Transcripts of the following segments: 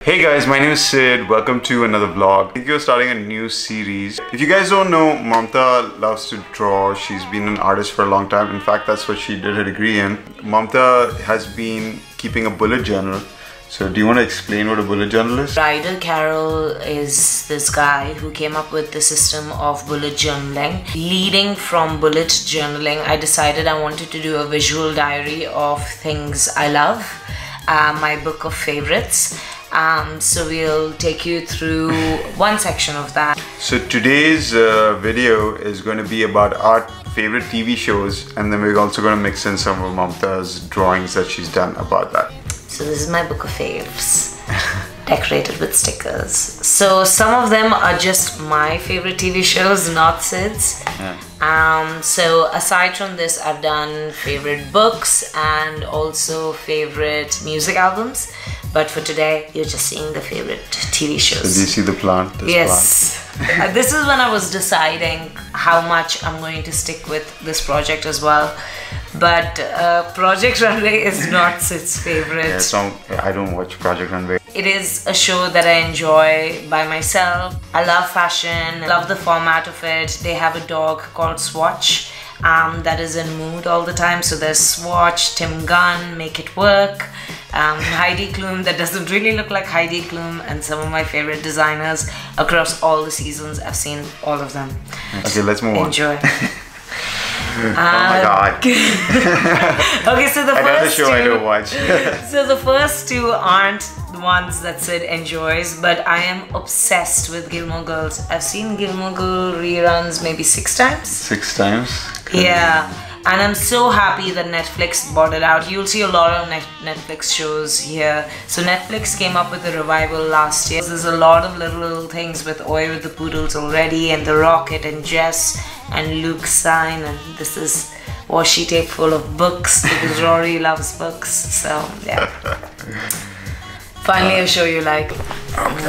Hey guys, my name is Sid. Welcome to another vlog. I think you're starting a new series. If you guys don't know, Mamta loves to draw. She's been an artist for a long time. In fact, that's what she did her degree in. Mamta has been keeping a bullet journal. So do you want to explain what a bullet journal is? Ryder Carroll is this guy who came up with the system of bullet journaling. Leading from bullet journaling, I decided I wanted to do a visual diary of things I love, my book of favorites. So we'll take you through one section of that. So today's video is going to be about our favorite TV shows, and then we're also going to mix in some of Mamta's drawings that she's done about that. So this is my book of faves, decorated with stickers. So some of them are just my favorite TV shows, not Sid's. Yeah. So aside from this, I've done favorite books and also favorite music albums. But for today, you're just seeing the favorite TV shows. So do you see the plant? Yes. This is when I was deciding how much I'm going to stick with this project as well. But Project Runway is not Sid's favorite. Yeah, so I don't watch Project Runway. It is a show that I enjoy by myself. I love fashion, love the format of it. They have a dog called Swatch that is in mood all the time. So there's Swatch, Tim Gunn, Make It Work, Heidi Klum that doesn't really look like Heidi Klum, and some of my favorite designers across all the seasons. I've seen all of them. Okay, let's move on. Enjoy. Oh my god. Okay, so the Another first show two, I don't watch. So the first two aren't the ones that Sid enjoys, but I am obsessed with Gilmore Girls. I've seen Gilmore Girls reruns maybe 6 times. 6 times? Yeah. And I'm so happy that Netflix bought it out. You'll see a lot of Netflix shows here. So Netflix came up with a revival last year. There's a lot of little things with Oi with the Poodles already, and The Rocket and Jess and Luke's sign, and this is washi tape full of books because Rory loves books. So yeah. Finally a show you like.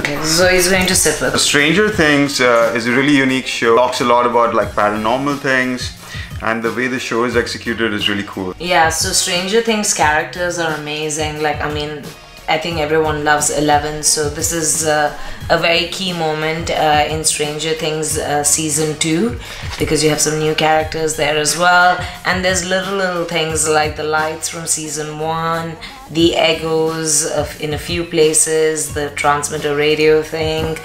Okay, so he's going to sit with us. Stranger Things is a really unique show. Talks a lot about like paranormal things. And the way the show is executed is really cool. Yeah, so Stranger Things characters are amazing. Like, I mean, I think everyone loves 11. So this is a very key moment in Stranger Things season 2, because you have some new characters there as well. And there's little things like the lights from season 1, the Eggos in a few places, the transmitter radio thing,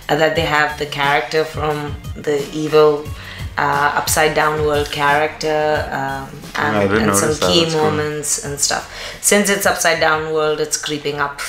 that they have the character from the evil upside down world character, and some key moments and stuff. Since it's upside down world, it's creeping up.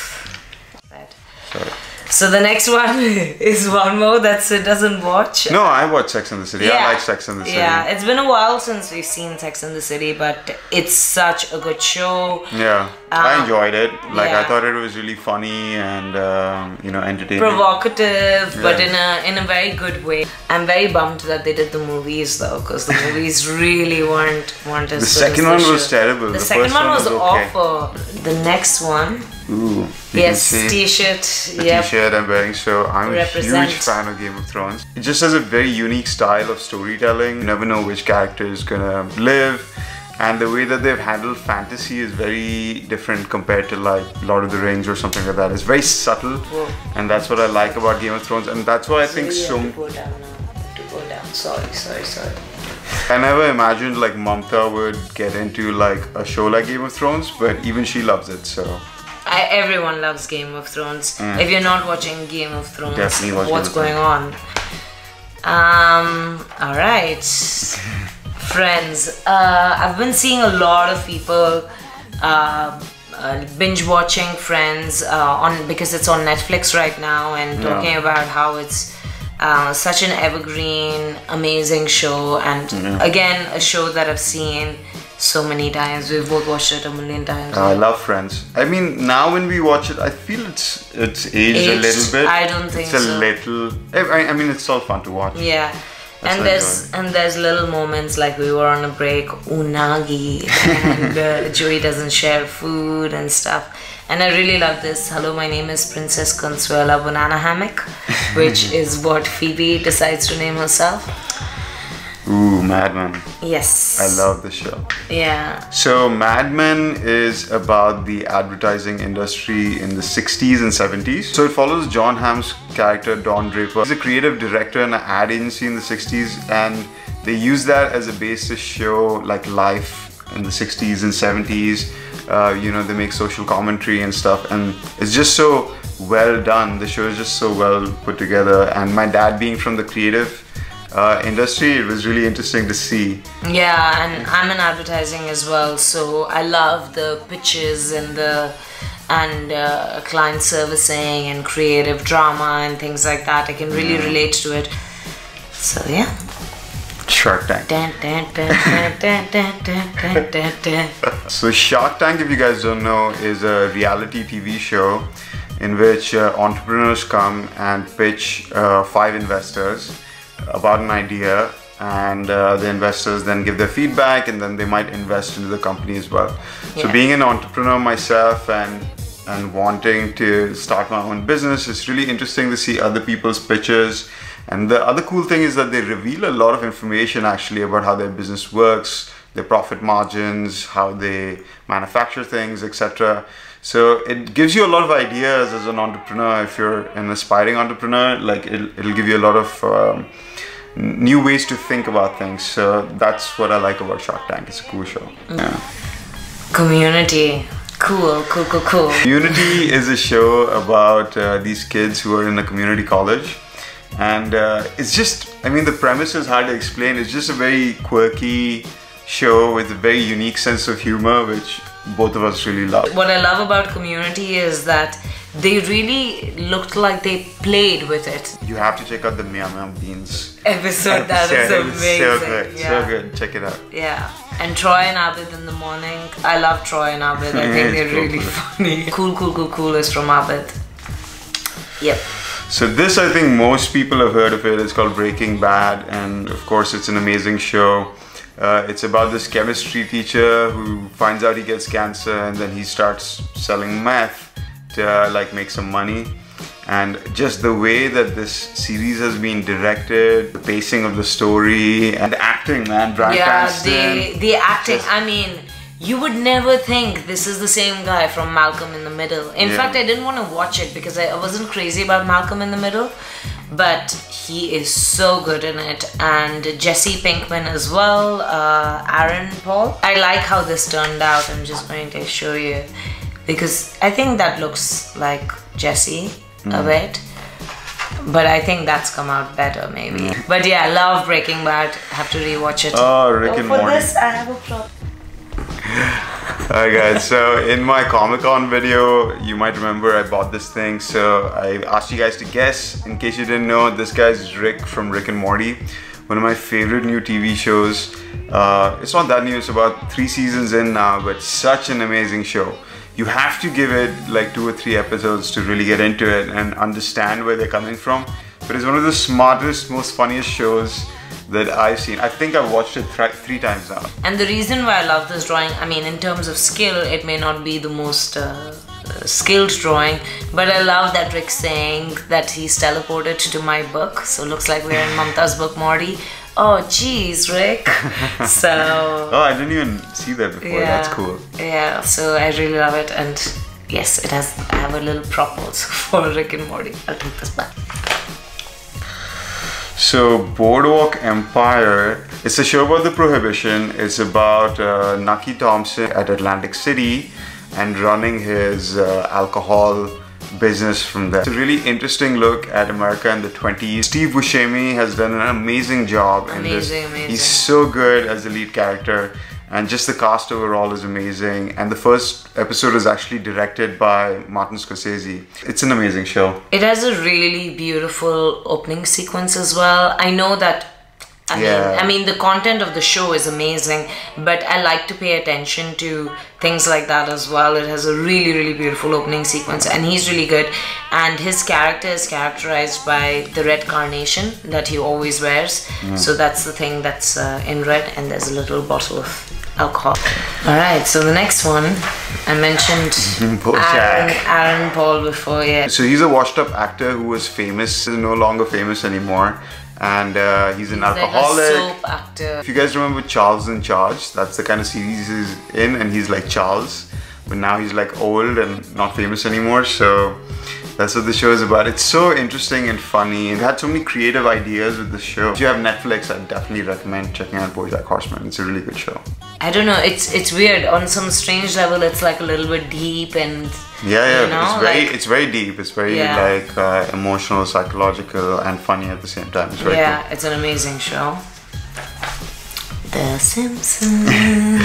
Right. Sorry. So the next one is one more that Sid doesn't watch. No, I watch Sex and the City. Yeah. I like Sex and the City. Yeah, it's been a while since we've seen Sex and the City, but it's such a good show. Yeah, I enjoyed it. Like, yeah. I thought it was really funny and you know, entertaining. Provocative, yeah. But in a very good way. I'm very bummed that they did the movies though, because the movies really weren't as good. The second one was terrible. The second one was awful. The next one. Ooh, yes, t-shirt. The t-shirt I'm wearing, so I'm a huge fan of Game of Thrones. It just has a very unique style of storytelling. You never know which character is gonna live, and the way that they've handled fantasy is very different compared to like Lord of the Rings or something like that. It's very subtle. Whoa. And that's what I like about Game of Thrones, and that's why I think so. To go down now. To go down. Sorry. I never imagined like Mamta would get into like a show like Game of Thrones, but even she loves it, so. Everyone loves Game of Thrones. If you're not watching Game of Thrones, definitely watch what's going on? Alright. Friends. I've been seeing a lot of people binge watching Friends because it's on Netflix right now, and talking about how it's such an evergreen, amazing show, and again a show that I've seen so many times. We've both watched it a million times. I love Friends. I mean, now when we watch it, I feel it's aged a little bit. I don't think so. It's a little. I mean, it's still fun to watch. Yeah. And there's little moments like we were on a break, unagi, and Joey doesn't share food and stuff. And I really love this. Hello, my name is Princess Consuela Banana Hammock, which is what Phoebe decides to name herself. Ooh, Mad Men. Yes. I love the show. Yeah. So Mad Men is about the advertising industry in the 60s and 70s. So it follows John Hamm's character, Don Draper. He's a creative director in an ad agency in the 60s, and they use that as a base to show like life in the 60s and 70s. You know, they make social commentary and stuff, and it's just so well done. The show is just so well put together, and my dad being from the creative industry, it was really interesting to see. Yeah, and I'm in advertising as well, so I love the pitches and the client servicing and creative drama and things like that. I can really relate to it. So yeah. Shark Tank. So Shark Tank, if you guys don't know, is a reality TV show in which entrepreneurs come and pitch 5 investors about an idea, and the investors then give their feedback, and then they might invest into the company as well. Yeah. So being an entrepreneur myself and wanting to start my own business, it's really interesting to see other people's pitches. And the other cool thing is that they reveal a lot of information actually about how their business works, their profit margins, how they manufacture things, etc. So it gives you a lot of ideas as an entrepreneur. If you're an aspiring entrepreneur, like it'll give you a lot of new ways to think about things. So that's what I like about Shark Tank. It's a cool show. Yeah. Community. Cool. Community is a show about these kids who are in a community college. And it's just, I mean, the premise is hard to explain. It's just a very quirky show with a very unique sense of humor, which both of us really love. What I love about Community is that they really looked like they played with it. You have to check out the Mia Beans episode. That is amazing. So good, so good. Check it out. Yeah. And Troy and Abid in the morning. I love Troy and Abid. I think they're really funny. Cool is from Abid. Yep. So this, I think most people have heard of it. It's called Breaking Bad, and of course it's an amazing show. It's about this chemistry teacher who finds out he gets cancer, and then he starts selling meth to like make some money. And just the way that this series has been directed, the pacing of the story, and the acting, man, Bryan Cranston. The acting, I mean, you would never think this is the same guy from Malcolm in the Middle. In fact, I didn't want to watch it because I wasn't crazy about Malcolm in the Middle, but he is so good in it. And Jesse Pinkman as well, Aaron Paul. I like how this turned out. I'm just going to show you because I think that looks like Jesse a bit, but I think that's come out better maybe. But yeah, I love Breaking Bad. Have to rewatch it. Oh, Rick and Morty. For this, I have a problem. Alright guys, so in my Comic-Con video, you might remember I bought this thing. So I asked you guys to guess. In case you didn't know, this guy's Rick from Rick and Morty. One of my favorite new TV shows. It's not that new, it's about 3 seasons in now, but such an amazing show. You have to give it like 2 or 3 episodes to really get into it and understand where they're coming from. But it's one of the smartest, most funniest shows that I've seen. I think I've watched it 3 times now. And the reason why I love this drawing, I mean, in terms of skill, it may not be the most skilled drawing, but I love that Rick's saying that he's teleported to my book. So it looks like we're in Mamta's book, Morty. Oh, geez, Rick. So. Oh, I didn't even see that before. Yeah, that's cool. Yeah, so I really love it, and yes, it has. I have a little prop also for Rick and Morty. I'll take this back. So Boardwalk Empire, it's a show about the Prohibition. It's about Nucky Thompson at Atlantic City and running his alcohol business from there. It's a really interesting look at America in the 20s. Steve Buscemi has done an amazing job in this. Amazing. He's so good as the lead character, and just the cast overall is amazing. And the first episode is actually directed by Martin Scorsese. It's an amazing show. It has a really beautiful opening sequence as well. I know that I mean the content of the show is amazing, but I like to pay attention to things like that as well. It has a really beautiful opening sequence, and he's really good, and his character is characterized by the red carnation that he always wears. So that's the thing that's in red, and there's a little bottle of alcohol. Alright, so the next one, I mentioned Aaron Paul before. Yeah. So he's a washed up actor who was famous, is no longer famous anymore. and he's an Like alcoholic. a soap actor. If you guys remember Charles in Charge, that's the kind of series he's in, and he's like Charles, but now he's like old and not famous anymore. So that's what the show is about. It's so interesting and funny, and it had so many creative ideas with the show. If you have Netflix, I definitely recommend checking out BoJack Horseman. It's a really good show. I don't know, it's weird. On some strange level, it's like a little bit deep and yeah, you know, it's very deep. It's very like emotional, psychological, and funny at the same time. It's very cool. It's an amazing show. The Simpsons.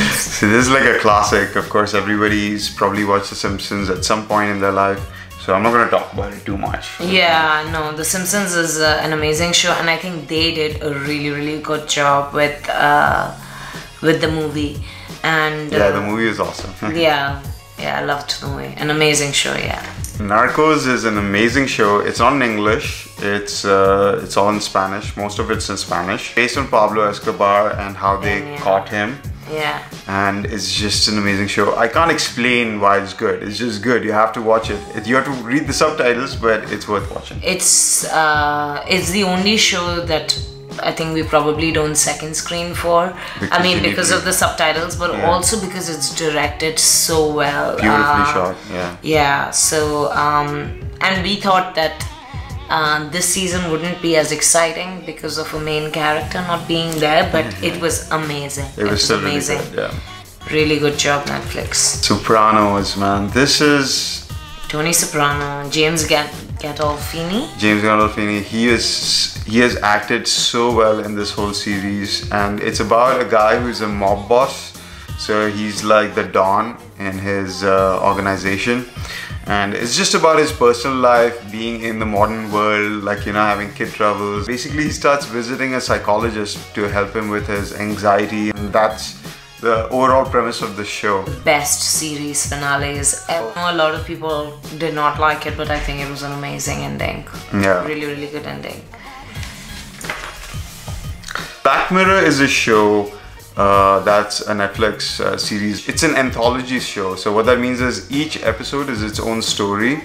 So this is like a classic. Of course, everybody's probably watched The Simpsons at some point in their life. So I'm not going to talk about it too much. Yeah, no, The Simpsons is an amazing show, and I think they did a really, really good job with the movie. And the movie is awesome. yeah, I loved the movie. An amazing show, yeah. Narcos is an amazing show. It's not in English. It's all in Spanish. Most of it's in Spanish. Based on Pablo Escobar and how they caught him. Yeah. And it's just an amazing show. I can't explain why it's good. It's just good. You have to watch it. You have to read the subtitles, but it's worth watching. It's the only show that I think we probably don't second screen for. Because of the subtitles, but also because it's directed so well. Beautifully shot, yeah. Yeah, so, and we thought that this season wouldn't be as exciting because of a main character not being there, but it was amazing. It was still amazing. Really good, yeah. Really good job, Netflix. Sopranos, man. This is Tony Soprano, James Gandolfini. James Gandolfini. He has acted so well in this whole series, and it's about a guy who's a mob boss. So he's like the Don in his organization. And it's just about his personal life, being in the modern world, like, you know, having kid troubles. Basically, he starts visiting a psychologist to help him with his anxiety. And that's the overall premise of the show. Best series finales. I know a lot of people did not like it, but I think it was an amazing ending. Yeah. Really, really good ending. Black Mirror is a show that's a Netflix series. It's an anthology show. So what that means is each episode is its own story,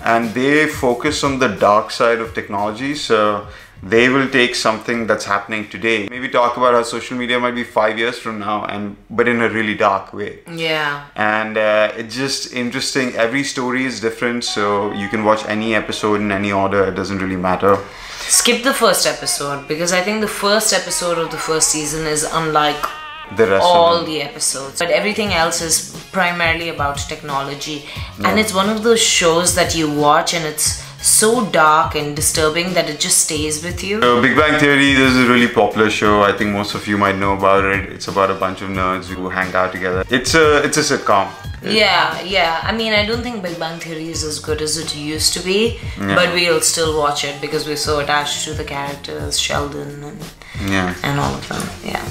and they focus on the dark side of technology. So they will take something that's happening today, maybe talk about how social media might be 5 years from now, but in a really dark way. Yeah. And it's just interesting. Every story is different, so you can watch any episode in any order. It doesn't really matter. Skip the first episode, because I think the first episode of the first season is unlike the rest all of the episodes, but everything else is primarily about technology. And it's one of those shows that you watch and it's so dark and disturbing that it just stays with you. So Big Bang Theory, this is a really popular show. I think most of you might know about it. It's about a bunch of nerds who hang out together. It's a sitcom. Yeah. I mean, I don't think Big Bang Theory is as good as it used to be, but we'll still watch it because we're so attached to the characters, Sheldon and all of them. Yeah.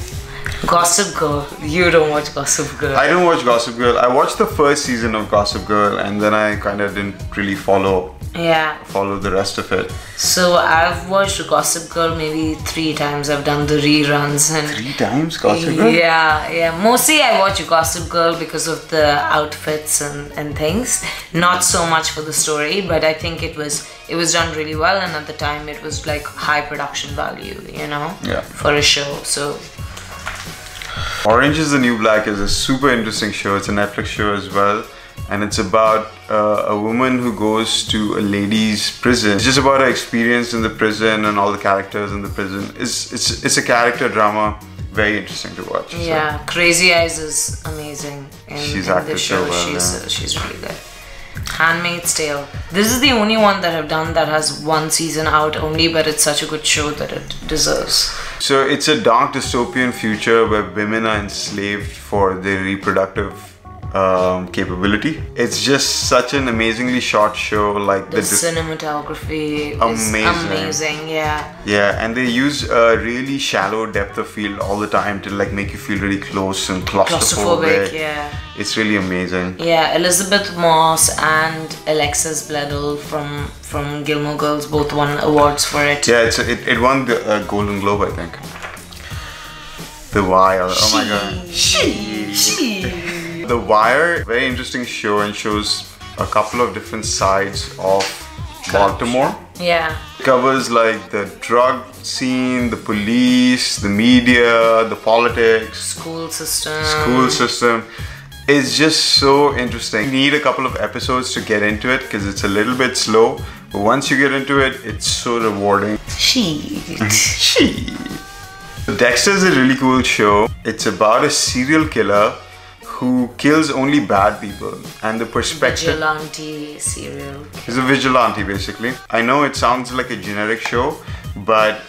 Gossip Girl. You don't watch Gossip Girl. I don't watch Gossip Girl. I watched the first season of Gossip Girl, and then I kind of didn't really follow the rest of it. So I've watched Gossip Girl maybe 3 times. I've done the reruns. And 3 times Gossip Girl? Yeah. Mostly I watch Gossip Girl because of the outfits and things. Not so much for the story, but I think it was done really well, and at the time it was like high production value, you know, for a show. So Orange is the New Black is a super interesting show. It's a Netflix show as well. And it's about a woman who goes to a ladies' prison. It's just about her experience in the prison and all the characters in the prison. It's a character drama, very interesting to watch. Yeah, so. Crazy Eyes is amazing. She's acted so well. She's really good. Handmaid's Tale. This is the only one that I've done that has 1 season out only, but it's such a good show that it deserves. So it's a dark dystopian future where women are enslaved for their reproductive capability. It's just such an amazingly shot show. Like the cinematography is amazing. Yeah, and they use a really shallow depth of field all the time to like make you feel really close and claustrophobic. It's really amazing. Yeah, Elizabeth Moss and Alexis Bledel from Gilmore Girls both won awards for it. Yeah, it won the Golden Globe, I think. The Wire. Oh my god. The Wire, very interesting show, and shows a couple of different sides of Baltimore. Yeah. covers like the drug scene, the police, the media, the politics, school system. It's just so interesting. You need a couple of episodes to get into it because it's a little bit slow, but once you get into it, it's so rewarding. Dexter is a really cool show. It's about a serial killer who kills only bad people, and the perspective. Vigilante serial killer. He's a vigilante basically. I know it sounds like a generic show, but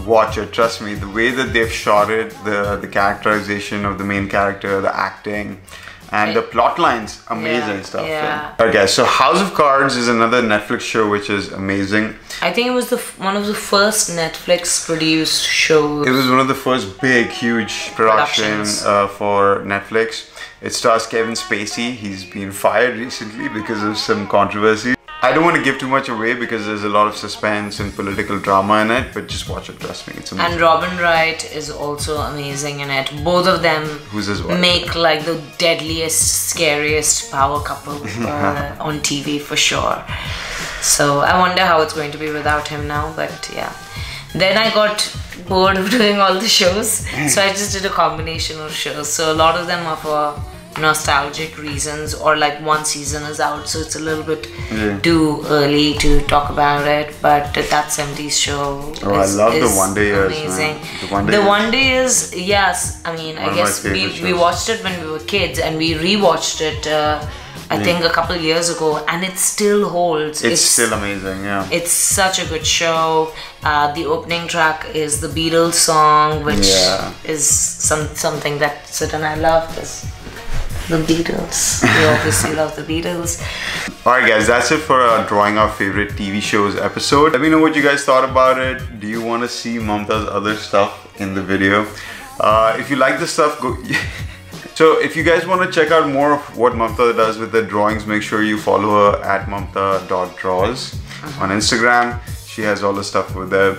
watch it, trust me. The way that they've shot it, the characterization of the main character, the acting, and the plot lines, amazing stuff. Yeah. Okay, so House of Cards is another Netflix show which is amazing. I think it was one of the first Netflix produced shows. It was one of the first big, huge productions for Netflix. It stars Kevin Spacey. He's been fired recently because of some controversy. I don't want to give too much away because there's a lot of suspense and political drama in it, but just watch it, trust me, it's amazing. And Robin Wright is also amazing in it. Both of them make like the deadliest, scariest power couple on TV for sure. So I wonder how it's going to be without him now, but yeah. Then I got bored of doing all the shows, so I just did a combination of shows. So a lot of them are for nostalgic reasons, or like one season is out, so it's a little bit too early to talk about it, but that 70s show is, I love the One Day Years, amazing. The One Day Years, yes, I mean, I guess we watched it when we were kids, and we rewatched it I think a couple years ago, and it still holds. It's still amazing, yeah. It's such a good show. The opening track is the Beatles song, which is something that Sid and I love. The Beatles. We obviously love the Beatles. Alright guys, that's it for our drawing our favorite TV shows episode. Let me know what you guys thought about it. Do you want to see Mamta's other stuff in the video? If you like the stuff, go... So if you guys want to check out more of what Mamta does with the drawings, make sure you follow her at mamta.draws on Instagram. She has all the stuff over there.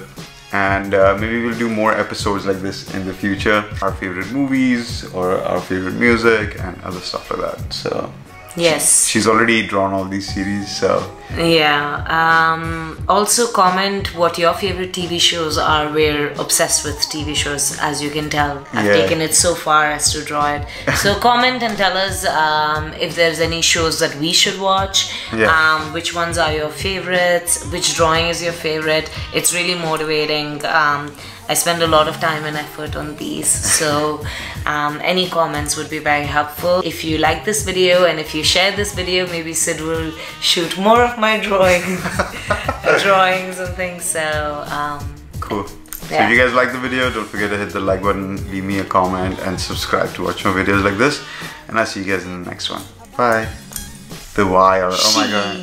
And maybe we'll do more episodes like this in the future. Our favorite movies or our favorite music and other stuff like that. So yes, she's already drawn all these series, so yeah. Also comment what your favorite TV shows are. We're obsessed with TV shows, as you can tell. I've taken it so far as to draw it. So comment and tell us if there's any shows that we should watch. Which ones are your favorites? Which drawing is your favorite? It's really motivating. I spend a lot of time and effort on these, so any comments would be very helpful. If you like this video and if you share this video, maybe Sid will shoot more of my drawings and things. So cool. So if you guys like the video, don't forget to hit the like button, leave me a comment, and subscribe to watch more videos like this. And I'll see you guys in the next one. Bye. The wire. Oh my god.